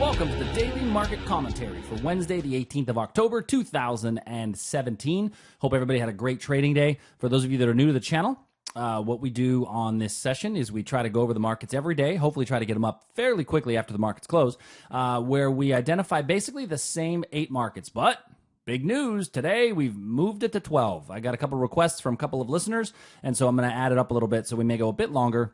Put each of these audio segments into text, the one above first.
Welcome to the Daily Market Commentary for Wednesday, the 18th of October, 2017. Hope everybody had a great trading day. For those of you that are new to the channel, what we do on this session is we try to go over the markets every day, hopefully try to get them up fairly quickly after the markets close, where we identify basically the same 8 markets. But big news, today we've moved it to 12. I got a couple requests from a couple of listeners, and so I'm going to add it up a little bit so we may go a bit longer.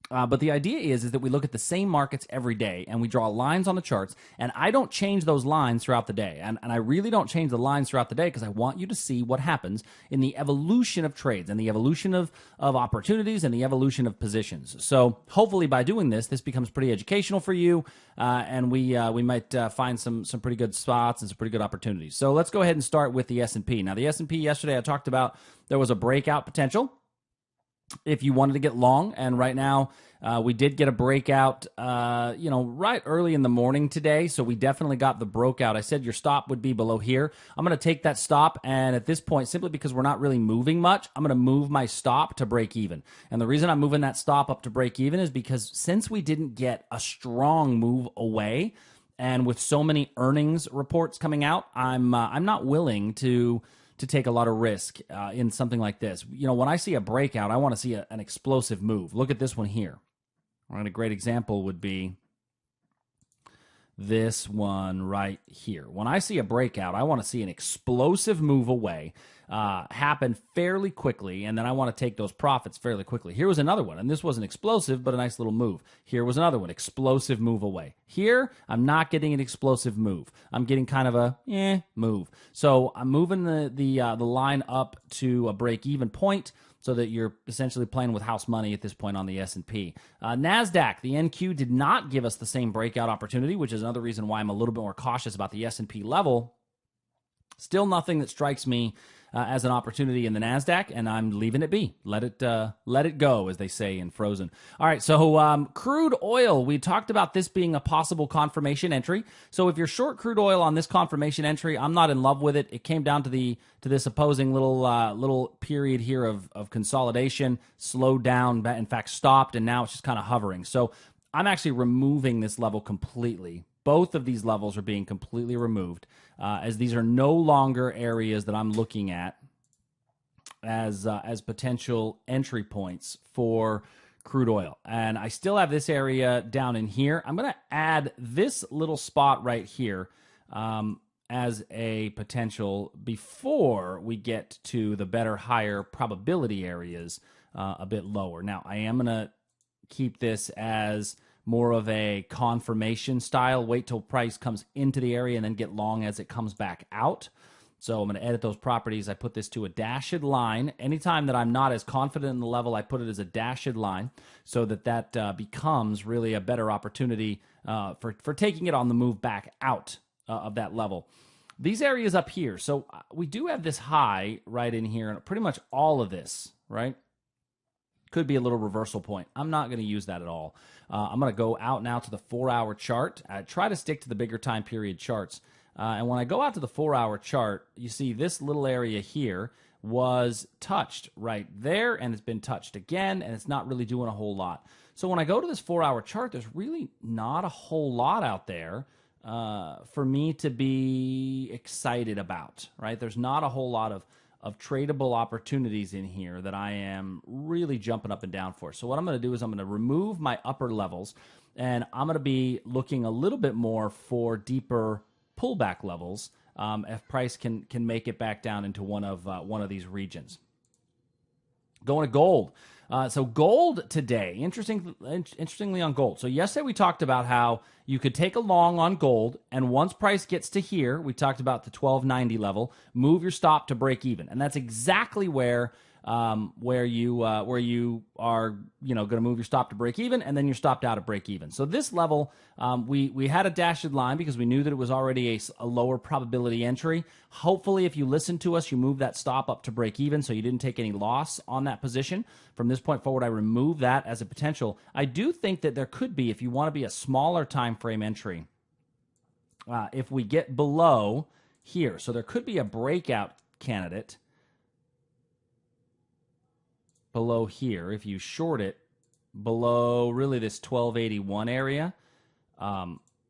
But the idea is that we look at the same markets every day, and we draw lines on the charts, and I don't change those lines throughout the day. And I really don't change the lines throughout the day because I want you to see what happens in the evolution of trades and the evolution of opportunities and the evolution of positions. So hopefully by doing this, this becomes pretty educational for you, and we might find some pretty good spots and some pretty good opportunities. So let's go ahead and start with the S&P. Now, the S&P yesterday I talked about there was a breakout potential if you wanted to get long, and right now we did get a breakout, right early in the morning today, so we definitely got the breakout. I said your stop would be below here. I'm going to take that stop, and at this point, simply because we're not really moving much, I'm going to move my stop to break even. And the reason I'm moving that stop up to break even is because since we didn't get a strong move away, and with so many earnings reports coming out, I'm not willing to take a lot of risk in something like this. You know, when I see a breakout, I want to see an explosive move. Look at this one here. And a great example would be this one right here. When I see a breakout, I want to see an explosive move away happen fairly quickly, and then I want to take those profits fairly quickly. Here was another one, and this wasn't explosive, but a nice little move. Here was another one, explosive move away. Here, I'm not getting an explosive move. I'm getting kind of a move. So I'm moving the line up to a break-even point, so that you're essentially playing with house money at this point on the S&P. Nasdaq, the NQ did not give us the same breakout opportunity, which is another reason why I'm a little bit more cautious about the S&P level. Still nothing that strikes me as an opportunity in the Nasdaq, and I'm leaving it be. Let it go, as they say in Frozen. All right, so crude oil. We talked about this being a possible confirmation entry. So if you're short crude oil on this confirmation entry, I'm not in love with it. It came down to this opposing little period here of consolidation, slowed down, in fact stopped, and now it's just kind of hovering. So I'm actually removing this level completely. Both of these levels are being completely removed, as these are no longer areas that I'm looking at as potential entry points for crude oil. And I still have this area down in here. I'm going to add this little spot right here as a potential before we get to the better, higher probability areas a bit lower. Now, I am going to keep this as more of a confirmation style. Wait till price comes into the area and then get long as it comes back out. So I'm going to edit those properties. I put this to a dashed line. Anytime that I'm not as confident in the level, I put it as a dashed line so that becomes really a better opportunity for taking it on the move back out of that level. These areas up here. So we do have this high right in here, and pretty much all of this, right? Could be a little reversal point. I'm not going to use that at all. I'm going to go out now to the 4-hour chart. I try to stick to the bigger time period charts. And when I go out to the 4-hour chart, you see this little area here was touched right there, and it's been touched again, and it's not really doing a whole lot. So when I go to this 4-hour chart, there's really not a whole lot out there for me to be excited about, right? There's not a whole lot of tradable opportunities in here that I am really jumping up and down for. So what I'm going to do is I'm going to remove my upper levels, and I'm going to be looking a little bit more for deeper pullback levels if price can make it back down into one of these regions. Going to gold. So gold today, interestingly on gold. So yesterday we talked about how you could take a long on gold, and once price gets to here, we talked about the 1290 level, move your stop to break even, and that's exactly where you are going to move your stop to break even, and then you're stopped out at break even. So this level, we had a dashed line because we knew that it was already a lower probability entry. Hopefully, if you listen to us, you move that stop up to break even, so you didn't take any loss on that position. From this point forward, I remove that as a potential. I do think that there could be, if you want to be a smaller time frame entry, if we get below here, so there could be a breakout candidate below here. If you short it below really this 1281 area,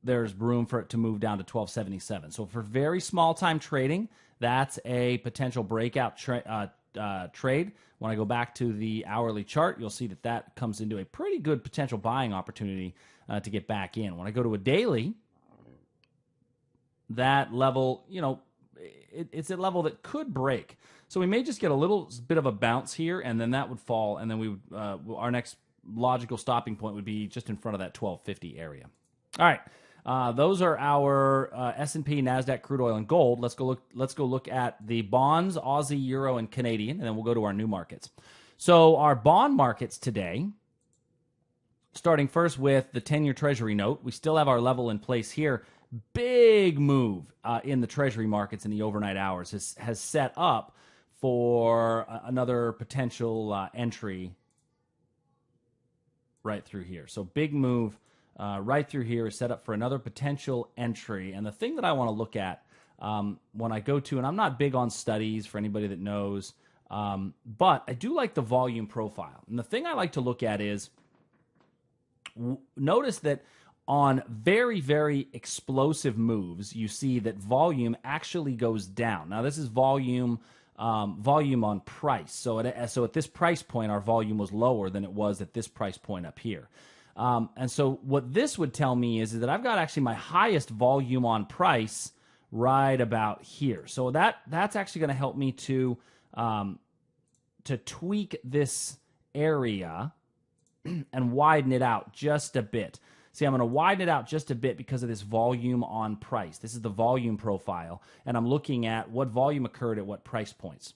there's room for it to move down to 1277. So for very small time trading, that's a potential breakout trade. When I go back to the hourly chart, you'll see that that comes into a pretty good potential buying opportunity to get back in. When I go to a daily, that level, it's a level that could break. So we may just get a little bit of a bounce here, and then that would fall, and then we would our next logical stopping point would be just in front of that 1250 area. All right. Those are our S&P, Nasdaq, crude oil, and gold. Let's go look at the bonds, Aussie, Euro, and Canadian, and then we'll go to our new markets. So our bond markets today, starting first with the 10-year Treasury note, we still have our level in place here. Big move in the Treasury markets in the overnight hours has set up for another potential entry right through here. So big move. Right through here is set up for another potential entry. And the thing that I want to look at when I go to, and I'm not big on studies for anybody that knows, but I do like the volume profile. And the thing I like to look at is, notice that on very, very explosive moves, you see that volume actually goes down. Now, this is volume on price. So at this price point, our volume was lower than it was at this price point up here. And so what this would tell me is that I've got actually my highest volume on price right about here. So that's actually going to help me to tweak this area and widen it out just a bit. See, I'm going to widen it out just a bit because of this volume on price. This is the volume profile, and I'm looking at what volume occurred at what price points.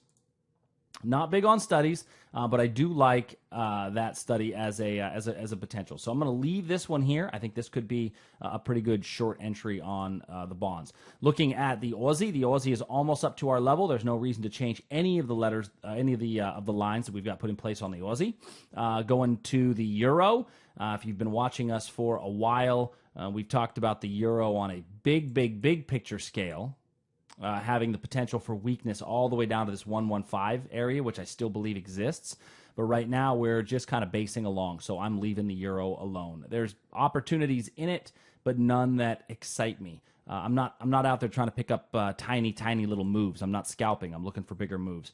Not big on studies, but I do like that study as a potential. So I'm going to leave this one here. I think this could be a pretty good short entry on the bonds. Looking at the Aussie is almost up to our level. There's no reason to change any of the letters, any of the lines that we've got put in place on the Aussie. Going to the Euro, if you've been watching us for a while, we've talked about the Euro on a big picture scale. Having the potential for weakness all the way down to this 115 area, which I still believe exists. But right now, we're just kind of basing along, so I'm leaving the Euro alone. There's opportunities in it, but none that excite me. I'm not out there trying to pick up tiny little moves. I'm not scalping. I'm looking for bigger moves.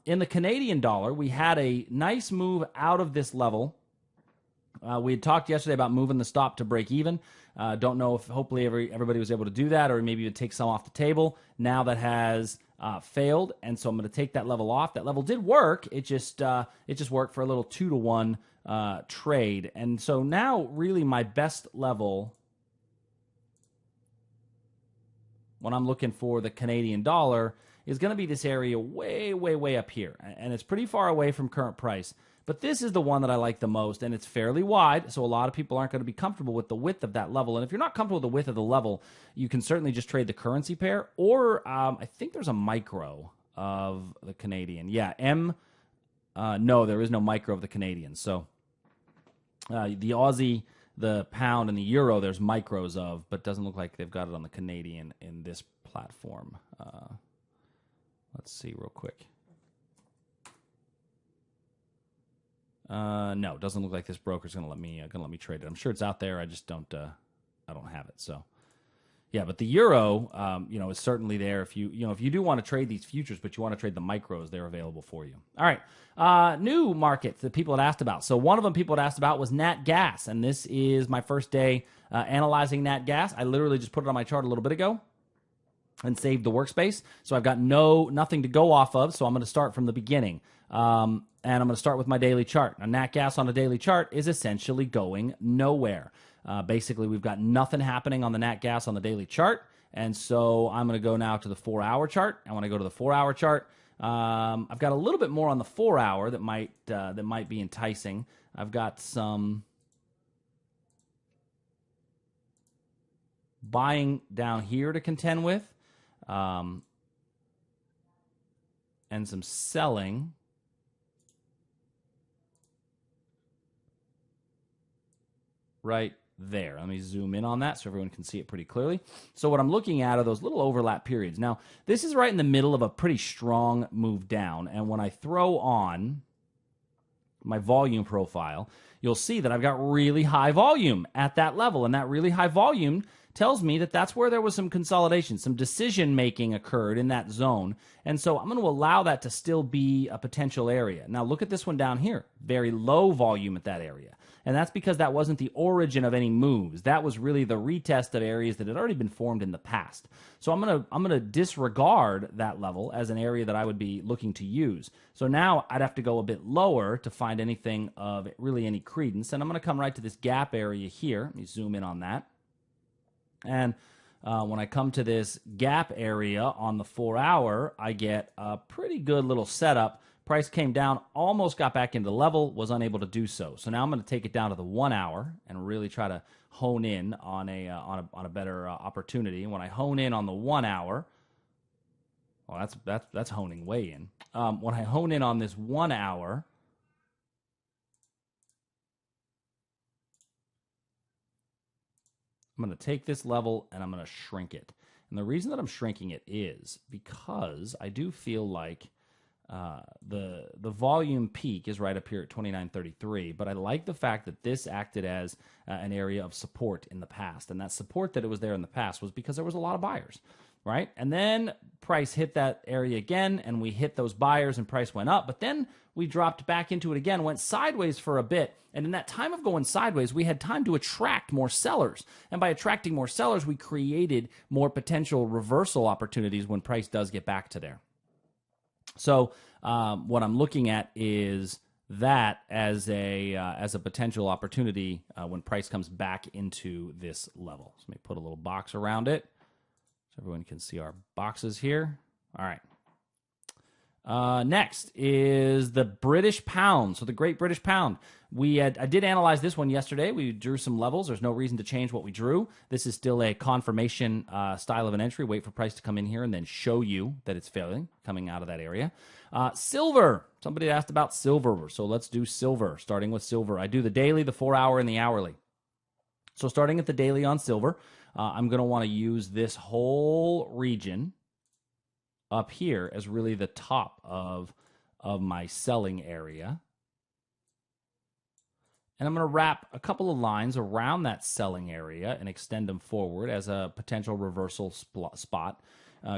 In the Canadian dollar, we had a nice move out of this level. We had talked yesterday about moving the stop to break even. Don't know if hopefully everybody was able to do that, or maybe to take some off the table. Now that has failed, and so I'm going to take that level off. That level did work. It just worked for a little 2-to-1 trade, and so now really my best level when I'm looking for the Canadian dollar is going to be this area way up here, and it's pretty far away from current price. But this is the one that I like the most, and it's fairly wide, so a lot of people aren't going to be comfortable with the width of that level. And if you're not comfortable with the width of the level, you can certainly just trade the currency pair, or I think there's a micro of the Canadian. Yeah, no, there is no micro of the Canadian. So the Aussie, the pound, and the euro, there's micros of, but doesn't look like they've got it on the Canadian in this platform. Let's see real quick. No, it doesn't look like this broker's gonna let me trade it. I'm sure it's out there. I just don't I don't have it. So yeah, but the euro, is certainly there. If you do want to trade these futures, but you want to trade the micros, they're available for you. All right, new markets that people had asked about. So one of them people had asked about was Nat Gas, and this is my first day analyzing Nat Gas. I literally just put it on my chart a little bit ago and saved the workspace. So I've got nothing to go off of. So I'm going to start from the beginning. And I'm going to start with my daily chart. Now, Nat Gas on a daily chart is essentially going nowhere. Basically, we've got nothing happening on the Nat Gas on the daily chart. And so I'm going to go now to the 4-hour chart. And when I go to the 4-hour chart, I've got a little bit more on the 4-hour that might be enticing. I've got some buying down here to contend with, and some selling right there. Let me zoom in on that so everyone can see it pretty clearly. So what I'm looking at are those little overlap periods. Now, this is right in the middle of a pretty strong move down, and when I throw on my volume profile, you'll see that I've got really high volume at that level. And that really high volume tells me that that's where there was some consolidation, some decision making occurred in that zone. And so I'm going to allow that to still be a potential area. Now look at this one down here, very low volume at that area. And that's because that wasn't the origin of any moves. That was really the retest of areas that had already been formed in the past. So I'm going to disregard that level as an area that I would be looking to use. So now I'd have to go a bit lower to find anything of really any credence. And I'm going to come right to this gap area here. Let me zoom in on that. And when I come to this gap area on the 4-hour, I get a pretty good little setup. Price came down, almost got back into the level, was unable to do so. So now I'm going to take it down to the 1 hour and really try to hone in on a better opportunity. And when I hone in on the 1 hour, well, that's honing way in. When I hone in on this 1 hour, I'm going to take this level and I'm going to shrink it. And the reason that I'm shrinking it is because I do feel like the volume peak is right up here at 29.33, but I like the fact that this acted as an area of support in the past. And that support that it was there in the past was because there was a lot of buyers, right? And then price hit that area again, and we hit those buyers and price went up, but then we dropped back into it again, went sideways for a bit. And in that time of going sideways, we had time to attract more sellers. And by attracting more sellers, we created more potential reversal opportunities when price does get back to there. So what I'm looking at is that as a potential opportunity when price comes back into this level. So let me put a little box around it so everyone can see our boxes here. All right. Next is the British pound. So the Great British Pound. I did analyze this one yesterday. We drew some levels. There's no reason to change what we drew. This is still a confirmation style of an entry. Wait for price to come in here and then show you that it's failing, coming out of that area. Silver. Somebody asked about silver. So let's do silver, starting with silver. I do the daily, the 4-hour, and the hourly. So starting at the daily on silver, I'm going to want to use this whole region up here as really the top of my selling area. And I'm going to wrap a couple of lines around that selling area and extend them forward as a potential reversal spot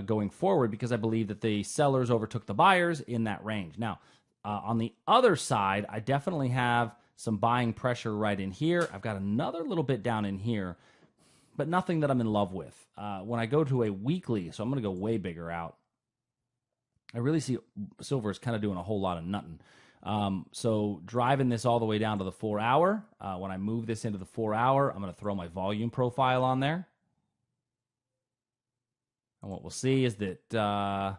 going forward, because I believe that the sellers overtook the buyers in that range. Now, on the other side, I definitely have some buying pressure right in here. I've got another little bit down in here, but nothing that I'm in love with. When I go to a weekly, so I'm going to go way bigger out, I really see silver is kind of doing a whole lot of nutting. So driving this all the way down to the 4-hour. When I move this into the 4-hour, I'm going to throw my volume profile on there. And what we'll see is that,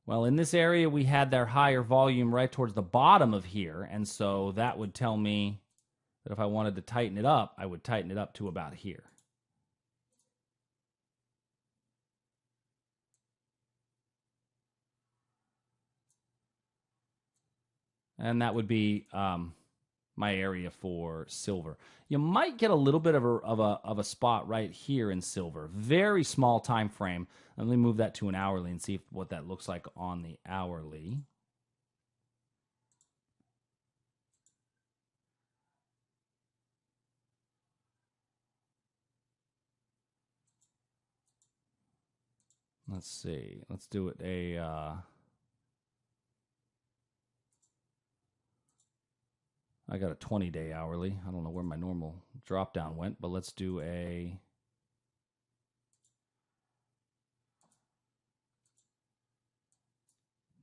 well, in this area, we had their higher volume right towards the bottom of here. And so that would tell me that if I wanted to tighten it up, I would tighten it up to about here. And that would be my area for silver. You might get a little bit of a spot right here in silver. Very small time frame. Let me move that to an hourly and see what that looks like on the hourly. Let's see. Let's do it I got a 20-day hourly. I don't know where my normal drop down went, but let's do a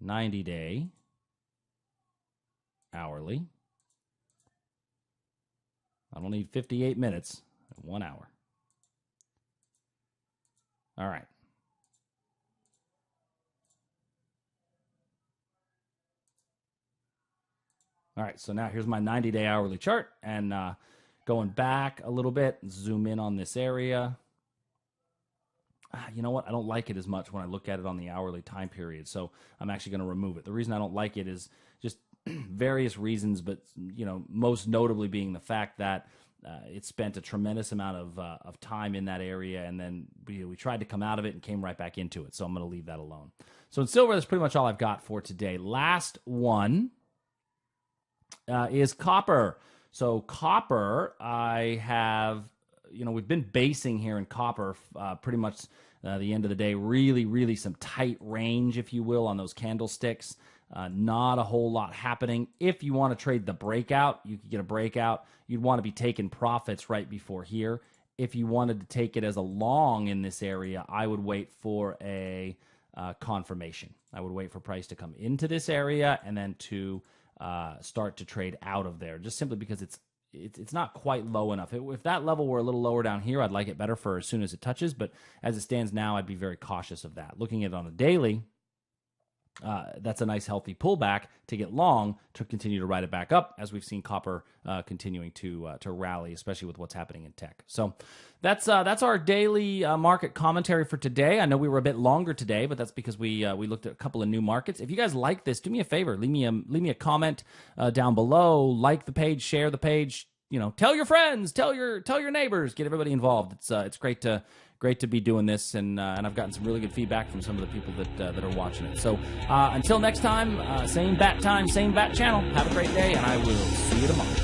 $90-day hourly. I don't need 58 minutes, 1 hour. All right. All right, so now here's my 90-day hourly chart, and going back a little bit, zoom in on this area. You know what? I don't like it as much when I look at it on the hourly time period, so I'm actually going to remove it. The reason I don't like it is just various reasons, but most notably being the fact that it spent a tremendous amount of time in that area, and then we tried to come out of it and came right back into it, so I'm going to leave that alone. So in silver, that's pretty much all I've got for today. Last one is copper. So copper, I have, we've been basing here in copper pretty much the end of the day, really some tight range, if you will, on those candlesticks. Not a whole lot happening. If you want to trade the breakout, you could get a breakout. You'd want to be taking profits right before here. If you wanted to take it as a long in this area, I would wait for a confirmation. I would wait for price to come into this area and then to start to trade out of there, just simply because it's not quite low enough. If that level were a little lower down here, I'd like it better for as soon as it touches, but as it stands now, I'd be very cautious of that. Looking at it on a daily, that's a nice healthy pullback to get long to continue to ride it back up, as we've seen copper continuing to rally, especially with what's happening in tech. So that's our daily market commentary for today. I know we were a bit longer today, but that's because we looked at a couple of new markets. If you guys like this, do me a favor, leave me a comment down below, like the page, share the page. Tell your friends, tell your neighbors, get everybody involved. It's great to be doing this, and I've gotten some really good feedback from some of the people that are watching it. So until next time, same bat time, same bat channel. Have a great day, and I will see you tomorrow.